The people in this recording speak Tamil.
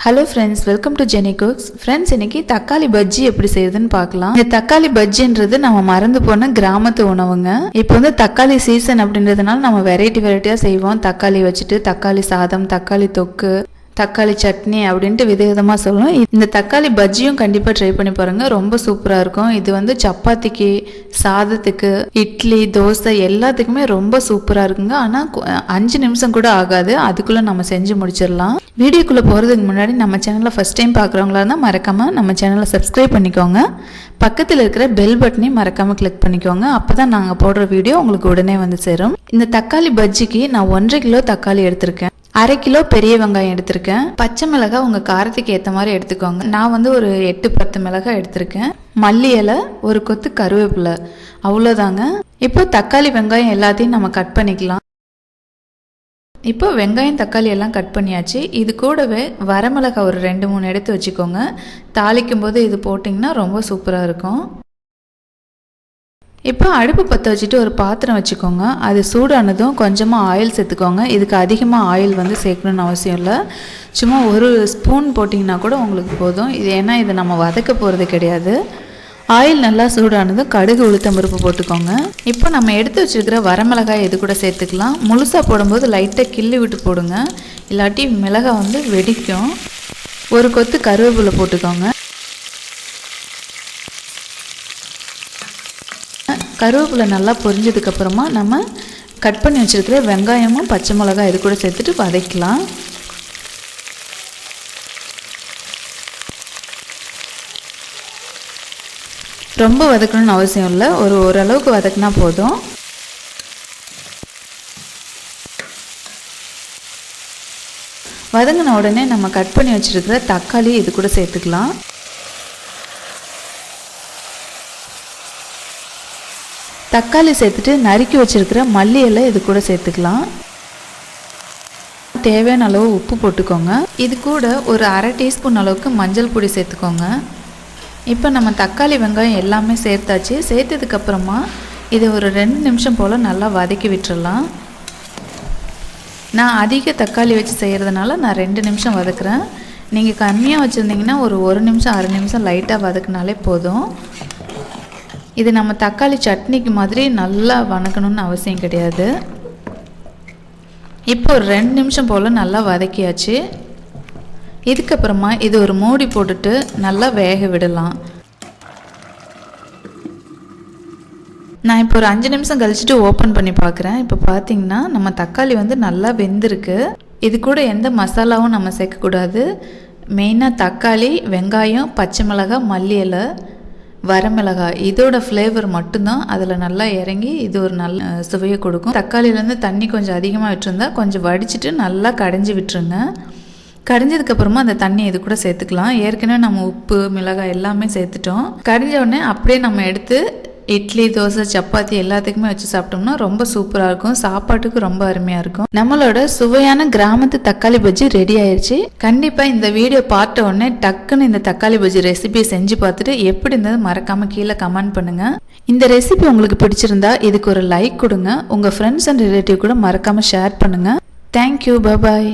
Hello friends, welcome to Jenny Cooks. Friends, இன்னைக்கு தக்காளி பஜ்ஜி எப்படி செய்யறதுன்னு பார்க்கலாம். இந்த தக்காளி பஜ்ஜின்றது நம்ம மறந்து போன கிராமத்து உணவுங்க. இப்போ வந்து தக்காளி சீசன் அப்படின்றதுனால நம்ம வெரைட்டியா செய்வோம். தக்காளி வச்சுட்டு தக்காளி சாதம், தக்காளி தொக்கு, தக்காளி சட்னி அப்படின்ட்டு விதவிதமாக சொல்லணும். இந்த தக்காளி பஜ்ஜியும் கண்டிப்பாக ட்ரை பண்ணி பாருங்கள், ரொம்ப சூப்பராக இருக்கும். இது வந்து சப்பாத்திக்கு, சாதத்துக்கு, இட்லி, தோசை எல்லாத்துக்குமே ரொம்ப சூப்பராக இருக்குங்க. ஆனால் 5 நிமிஷம் கூட ஆகாது, அதுக்குள்ளே நம்ம செஞ்சு முடிச்சிடலாம். வீடியோக்குள்ளே போகிறதுக்கு முன்னாடி நம்ம சேனலை ஃபஸ்ட் டைம் பார்க்குறவங்களா இருந்தால் மறக்காமல் நம்ம சேனலை சப்ஸ்கிரைப் பண்ணிக்கோங்க. பக்கத்தில் இருக்கிற பெல் பட்டனையும் மறக்காமல் கிளிக் பண்ணிக்கோங்க. அப்போ தான் நாங்கள் போடுற வீடியோ உங்களுக்கு உடனே வந்து சேரும். இந்த தக்காளி பஜ்ஜிக்கு நான் 1.5 கிலோ தக்காளி எடுத்திருக்கேன். 1/2 கிலோ பெரிய வெங்காயம் எடுத்திருக்கேன். பச்சை மிளகாய் உங்கள் காரத்துக்கு ஏற்ற மாதிரி எடுத்துக்கோங்க. நான் வந்து ஒரு 8-10 மிளகாய் எடுத்திருக்கேன். மல்லி இலை, ஒரு கொத்து கருவேப்பிலை, அவ்வளோதாங்க. இப்போ தக்காளி வெங்காயம் எல்லாத்தையும் நம்ம கட் பண்ணிக்கலாம். இப்போ வெங்காயம் தக்காளி எல்லாம் கட் பண்ணியாச்சு. இது கூடவே வரமிளகாய் ஒரு 2-3 எடுத்து வச்சுக்கோங்க. தாளிக்கும் போது இது போட்டிங்கன்னா ரொம்ப சூப்பராக இருக்கும். இப்போ அடுப்பு பற்ற வச்சுட்டு ஒரு பாத்திரம் வச்சுக்கோங்க. அது சூடானதும் கொஞ்சமாக ஆயில் சேர்த்துக்கோங்க. இதுக்கு அதிகமாக ஆயில் வந்து சேர்க்கணுன்னு அவசியம் இல்லை. சும்மா ஒரு ஸ்பூன் போட்டிங்கன்னா கூட உங்களுக்கு போதும். இது ஏன்னா இதை நம்ம வதக்க போகிறது கிடையாது. ஆயில் நல்லா சூடானதும் கடுகு, உளுத்தம் பருப்பு போட்டுக்கோங்க. இப்போ நம்ம எடுத்து வச்சுருக்கிற வரமிளகாய் இது கூட சேர்த்துக்கலாம். முழுசாக போடும்போது லைட்டாக கிள்ளி விட்டு போடுங்க, இல்லாட்டி மிளகாய் வந்து வெடிக்கும். ஒரு கொத்து கருவேப்பிலை போட்டுக்கோங்க. கருவேப்பிலை நல்லா பொரிஞ்சதுக்கப்புறமா நம்ம கட் பண்ணி வச்சுருக்கிற வெங்காயமும் பச்சை மிளகாய் இது கூட சேர்த்துட்டு வதக்கலாம். ரொம்ப வதக்கணும்னு அவசியம் இல்லை, ஓரளவுக்கு வதக்கினா போதும். வதங்கின உடனே நம்ம கட் பண்ணி வச்சுருக்கிற தக்காளி இது கூட சேர்த்துக்கலாம். தக்காளி சேர்த்துட்டு நறுக்கி வச்சுருக்கிற மல்லி இலை இது கூட சேர்த்துக்கலாம். தேவையான அளவு உப்பு போட்டுக்கோங்க. இது கூட ஒரு 1/2 டீஸ்பூன் அளவுக்கு மஞ்சள் பொடி சேர்த்துக்கோங்க. இப்போ நம்ம தக்காளி வெங்காயம் எல்லாமே சேர்த்தாச்சு. சேர்த்ததுக்கப்புறமா இதை ஒரு 2 நிமிஷம் போல் நல்லா வதக்கி விட்டுறலாம். நான் அதிக தக்காளி வச்சு செய்கிறதுனால நான் 2 நிமிஷம் வதக்குறேன். நீங்கள் கம்மியாக வச்சுருந்தீங்கன்னா ஒரு 1 நிமிஷம் 1/2 நிமிஷம் லைட்டாக வதக்குனாலே போதும். இது நம்ம தக்காளி சட்னிக்கு மாதிரி நல்லா வதக்கணும்னு அவசியம் கிடையாது. இப்போ ஒரு 2 நிமிஷம் போல் நல்லா வதக்கியாச்சு. இதுக்கப்புறமா இது ஒரு மூடி போட்டுட்டு நல்லா வேக விடலாம். நான் இப்போ ஒரு 5 நிமிஷம் கழிச்சுட்டு ஓப்பன் பண்ணி பார்க்குறேன். இப்போ பார்த்தீங்கன்னா நம்ம தக்காளி வந்து நல்லா வெந்திருக்கு. இது கூட எந்த மசாலாவும் நம்ம சேர்க்கக்கூடாது. மெயினாக தக்காளி, வெங்காயம், பச்சை மிளகாய், மல்லி இலை, வரமிளகாய் இதோட ஃப்ளேவர் மட்டும்தான் அதில் நல்லா இறங்கி இது ஒரு நல்ல சுவையை கொடுக்கும். தக்காளியிலேருந்து தண்ணி கொஞ்சம் அதிகமாக விட்டுருந்தா கொஞ்சம் வடிச்சிட்டு நல்லா கடைஞ்சி விட்டுருங்க. கடைஞ்சதுக்கப்புறமா அந்த தண்ணி இது கூட சேர்த்துக்கலாம். ஏற்கனவே நம்ம உப்பு, மிளகாய் எல்லாமே சேர்த்துட்டோம். கடைஞ்ச உடனே அப்படியே நம்ம எடுத்து இட்லி, தோசை, சப்பாத்தி எல்லாத்துக்குமே வச்சு சாப்பிட்டோம்னா ரொம்ப சூப்பராக இருக்கும். சாப்பாட்டுக்கு ரொம்ப அருமையாக இருக்கும். நம்மளோட சுவையான கிராமத்து தக்காளி பஜ்ஜி ரெடி ஆயிடுச்சு. கண்டிப்பாக இந்த வீடியோ பார்த்த உடனே டக்குன்னு இந்த தக்காளி பஜ்ஜி ரெசிபியை செஞ்சு பார்த்துட்டு எப்படி இருந்தது மறக்காமல் கீழே கமெண்ட் பண்ணுங்கள். இந்த ரெசிபி உங்களுக்கு பிடிச்சிருந்தா இதுக்கு ஒரு லைக் கொடுங்க. உங்கள் ஃப்ரெண்ட்ஸ் அண்ட் ரிலேட்டிவ் கூட மறக்காமல் ஷேர் பண்ணுங்கள். தேங்க்யூ, பாய்.